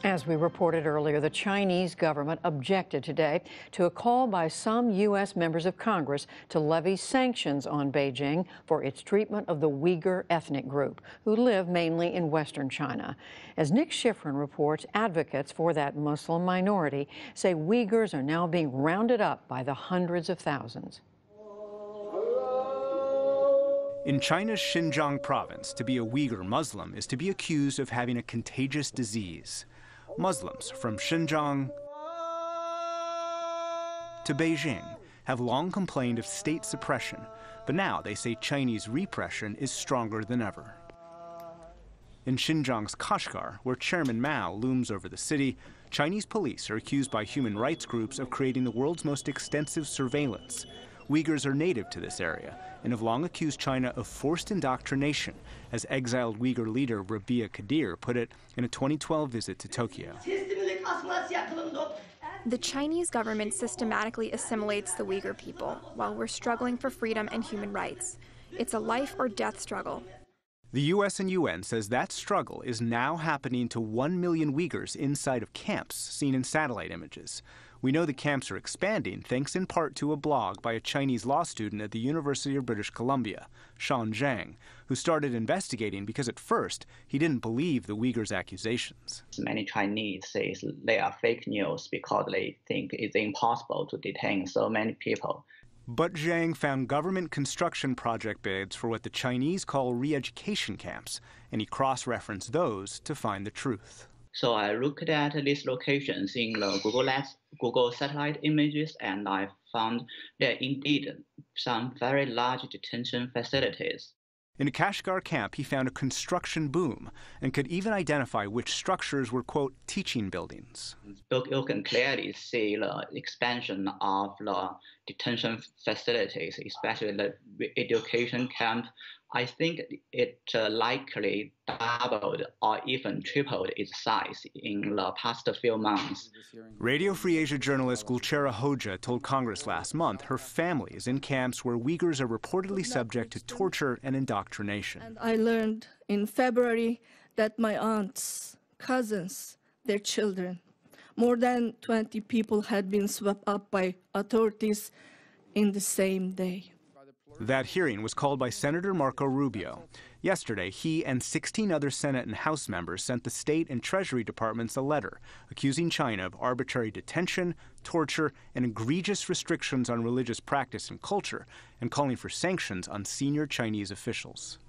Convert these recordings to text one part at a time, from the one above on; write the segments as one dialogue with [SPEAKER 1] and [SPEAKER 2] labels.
[SPEAKER 1] As we reported earlier, the Chinese government objected today to a call by some U.S. members of Congress to levy sanctions on Beijing for its treatment of the Uyghur ethnic group, who live mainly in Western China. As Nick Schifrin reports, advocates for that Muslim minority say Uyghurs are now being rounded up by the hundreds of thousands.
[SPEAKER 2] In China's Xinjiang province, to be a Uyghur Muslim is to be accused of having a contagious disease. Muslims from Xinjiang to Beijing have long complained of state suppression, but now they say Chinese repression is stronger than ever. In Xinjiang's Kashgar, where Chairman Mao looms over the city, Chinese police are accused by human rights groups of creating the world's most extensive surveillance. Uyghurs are native to this area and have long accused China of forced indoctrination, as exiled Uyghur leader Rabia Kadir put it in a 2012 visit to Tokyo.
[SPEAKER 3] The Chinese government systematically assimilates the Uyghur people while we're struggling for freedom and human rights. It's a life or death struggle.
[SPEAKER 2] The U.S. and UN says that struggle is now happening to 1 million Uyghurs inside of camps seen in satellite images. We know the camps are expanding thanks in part to a blog by a Chinese law student at the University of British Columbia, Sean Zhang, who started investigating because at first he didn't believe the Uyghurs' accusations.
[SPEAKER 4] Many Chinese say they are fake news because they think it's impossible to detain so many people.
[SPEAKER 2] But Zhang found government construction project bids for what the Chinese call re-education camps, and he cross-referenced those to find the truth.
[SPEAKER 4] So I looked at these locations in the Google satellite images, and I found there indeed some very large detention facilities.
[SPEAKER 2] In a Kashgar camp, he found a construction boom and could even identify which structures were, quote, teaching buildings.
[SPEAKER 4] You can clearly see the expansion of the detention facilities, especially the education camp. I think it likely doubled or even tripled its size in the past few months.
[SPEAKER 2] Radio Free Asia journalist Gulchera Hoja told Congress last month her family is in camps where Uyghurs are reportedly subject to torture and indoctrination.
[SPEAKER 5] And I learned in February that my aunts, cousins, their children, more than 20 people had been swept up by authorities in the same day.
[SPEAKER 2] That hearing was called by Senator Marco Rubio. Yesterday, he and 16 other Senate and House members sent the State and Treasury Departments a letter accusing China of arbitrary detention, torture, and egregious restrictions on religious practice and culture, and calling for sanctions on senior Chinese officials.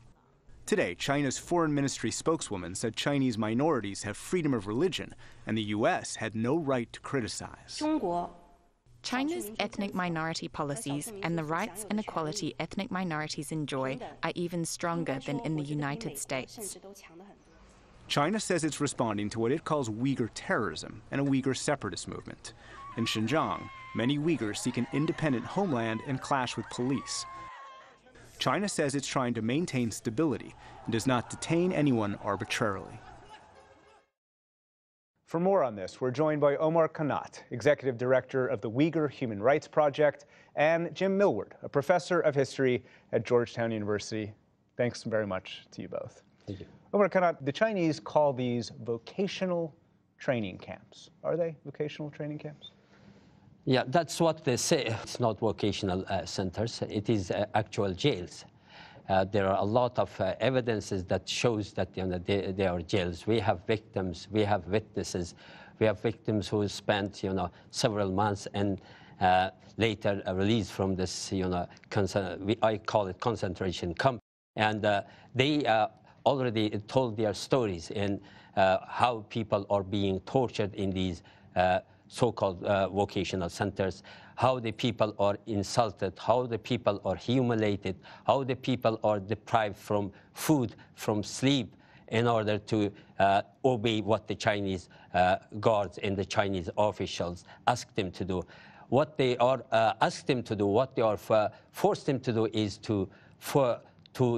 [SPEAKER 2] Today, China's Foreign Ministry spokeswoman said Chinese minorities have freedom of religion, and the U.S. had no right to criticize.
[SPEAKER 6] China's ethnic minority policies and the rights and equality ethnic minorities enjoy are even stronger than in the United States.
[SPEAKER 2] China says it's responding to what it calls Uyghur terrorism and a Uyghur separatist movement. In Xinjiang, many Uyghurs seek an independent homeland and clash with police. China says it's trying to maintain stability and does not detain anyone arbitrarily. For more on this, we're joined by Omar Kanat, Executive Director of the Uyghur Human Rights Project, and Jim Millward, a professor of history at Georgetown University. Thanks very much to you both.
[SPEAKER 7] Thank you.
[SPEAKER 2] Omar Kanat, the Chinese call these vocational training camps. Are they vocational training camps?
[SPEAKER 7] Yeah, that's what they say. It's not vocational centers. It is actual jails. There are a lot of evidences that shows that they are jails. We have victims, we have witnesses, we have victims who spent several months and later released from this I call it concentration camp, and they already told their stories in how people are being tortured in these so-called vocational centers, how the people are insulted, how the people are humiliated, how the people are deprived from food, from sleep, in order to obey what the Chinese guards and the Chinese officials ask them to do. What they are asked them to do, what they are forced them to do is to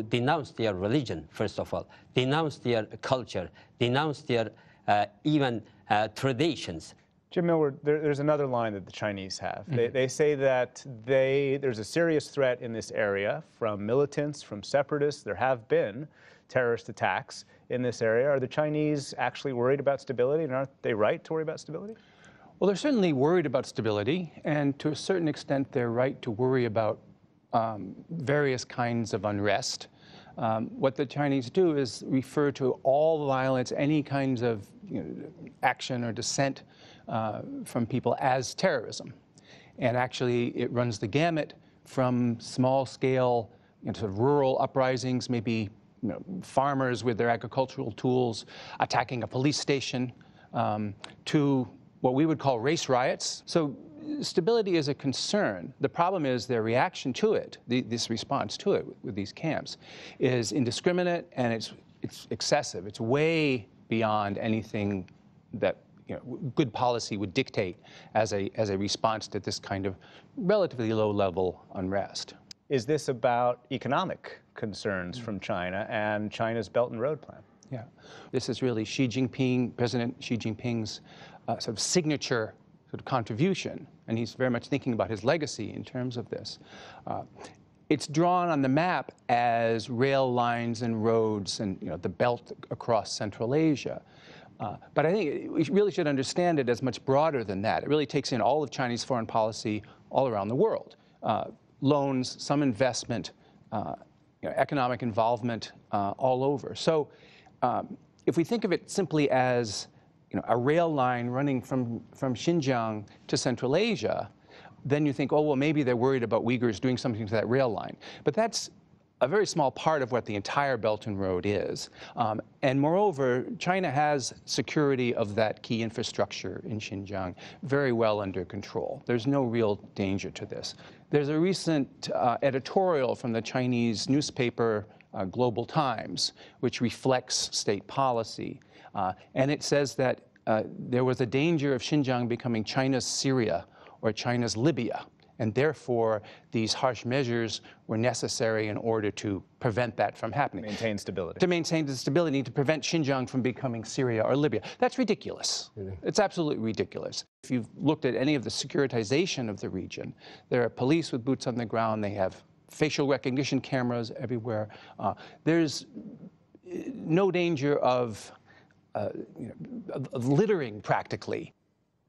[SPEAKER 7] denounce their religion, first of all, denounce their culture, denounce their even traditions.
[SPEAKER 2] Jim Millward, there's another line that the Chinese have. They say that there's a serious threat in this area from militants, from separatists. There have been terrorist attacks in this area. Are the Chinese actually worried about stability, and aren't they right to worry about stability?
[SPEAKER 8] Well, they're certainly worried about stability, and to a certain extent, they're right to worry about various kinds of unrest. What the Chinese do is refer to all violence, any kinds of action or dissent from people as terrorism. And actually, it runs the gamut from small-scale, sort of rural uprisings, maybe farmers with their agricultural tools attacking a police station, to what we would call race riots. So stability is a concern. The problem is their reaction to it, this response to it with these camps, is indiscriminate and it's excessive. It's way beyond anything that good policy would dictate as a response to this kind of relatively low-level unrest.
[SPEAKER 2] Is this about economic concerns from China and China's Belt and Road Plan?
[SPEAKER 8] Yeah, this is really President Xi Jinping's sort of signature sort of contribution, and he's very much thinking about his legacy in terms of this. It's drawn on the map as rail lines and roads and the belt across Central Asia. But I think we really should understand it as much broader than that. It really takes in all of Chinese foreign policy all around the world. Loans, some investment, economic involvement all over. So if we think of it simply as a rail line running from Xinjiang to Central Asia, then you think, oh, well, maybe they're worried about Uyghurs doing something to that rail line. But that's a very small part of what the entire Belt and Road is. And moreover, China has security of that key infrastructure in Xinjiang very well under control. There's no real danger to this. There's a recent editorial from the Chinese newspaper Global Times, which reflects state policy. And it says that there was a danger of Xinjiang becoming China's Syria or China's Libya. And therefore, these harsh measures were necessary in order to prevent that from happening.
[SPEAKER 2] Maintain stability.
[SPEAKER 8] To maintain the stability, to prevent Xinjiang from becoming Syria or Libya. That's ridiculous. It's absolutely ridiculous. If you've looked at any of the securitization of the region, there are police with boots on the ground. They have facial recognition cameras everywhere. There's no danger of littering, practically.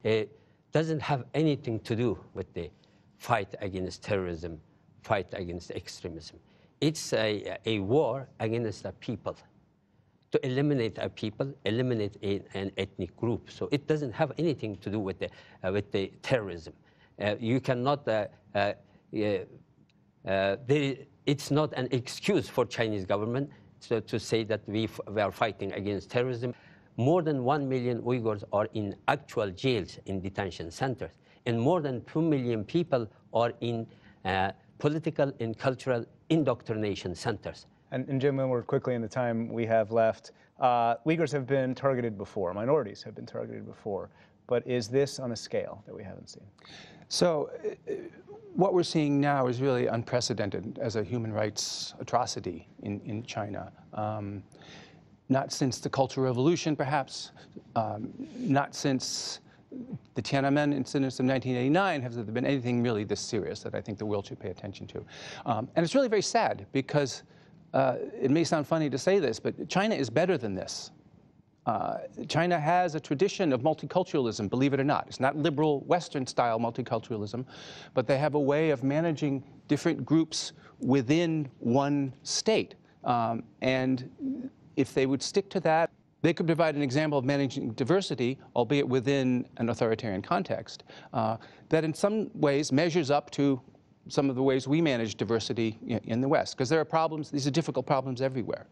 [SPEAKER 7] It doesn't have anything to do with the fight against terrorism, fight against extremism. It's a war against the people, to eliminate a people, eliminate an ethnic group. So it doesn't have anything to do with the terrorism. You cannot, it's not an excuse for Chinese government to say that we are fighting against terrorism. More than 1 million Uyghurs are in actual jails, in detention centers. And more than 2 million people are in political and cultural indoctrination centers.
[SPEAKER 2] And Jim Milward, quickly in the time we have left, Uyghurs have been targeted before, minorities have been targeted before, but is this on a scale that we haven't seen?
[SPEAKER 8] So what we're seeing now is really unprecedented as a human rights atrocity in China. Not since the Cultural Revolution, perhaps, not since the Tiananmen incidents of 1989 has there been anything really this serious that I think the world should pay attention to. And it's really very sad because it may sound funny to say this, but China is better than this. China has a tradition of multiculturalism, believe it or not. It's not liberal Western-style multiculturalism, but they have a way of managing different groups within one state. And if they would stick to that, they could provide an example of managing diversity, albeit within an authoritarian context, that in some ways measures up to some of the ways we manage diversity in the West. Because there are problems, these are difficult problems everywhere.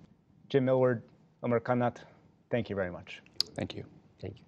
[SPEAKER 2] Jim Milward, Omar Kanat, thank you very much.
[SPEAKER 8] Thank you.
[SPEAKER 7] Thank you.